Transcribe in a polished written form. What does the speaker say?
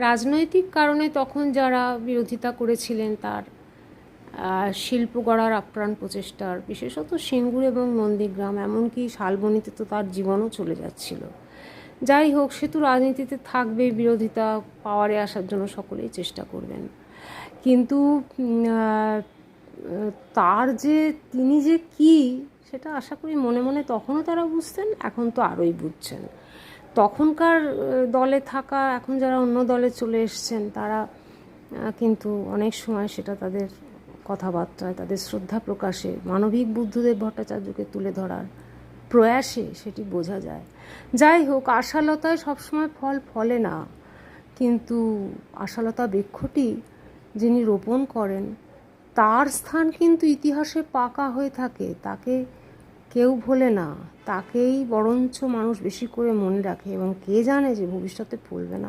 রাজনৈতিক কারণে তখন যারা বিরোধিতা করেছিলেন তার শিল্প গড়ার আপ্রাণ প্রচেষ্টার, বিশেষত সিঙ্গুর এবং নন্দীগ্রাম, এমনকি শালবনীতে তো তার জীবনও চলে যাচ্ছিল। যাই হোক, সে তো রাজনীতিতে থাকবে, বিরোধিতা পাওয়ারে আসার জন্য সকলেই চেষ্টা করবেন, কিন্তু তার যে তিনি যে কি সেটা আশা করি মনে মনে তখনও তারা বুঝতেন, এখন তো আরোই বুঝছেন। তখনকার দলে থাকা এখন যারা অন্য দলে চলে এসছেন তারা কিন্তু অনেক সময় সেটা তাদের কথাবার্তায়, তাদের শ্রদ্ধা প্রকাশে, মানবিক বুদ্ধদেব ভট্টাচার্যকে তুলে ধরার প্রয়াসে সেটি বোঝা যায়। যাই হোক, আশালতায় সবসময় ফল ফলে না, কিন্তু আশালতা বৃক্ষটি যিনি রোপণ করেন তার স্থান কিন্তু ইতিহাসে পাকা হয়ে থাকে, তাকে কেউ ভোলে না, তাকেই বরঞ্চ মানুষ বেশি করে মনে রাখে, এবং কে জানে যে ভবিষ্যতে ভুলবে না।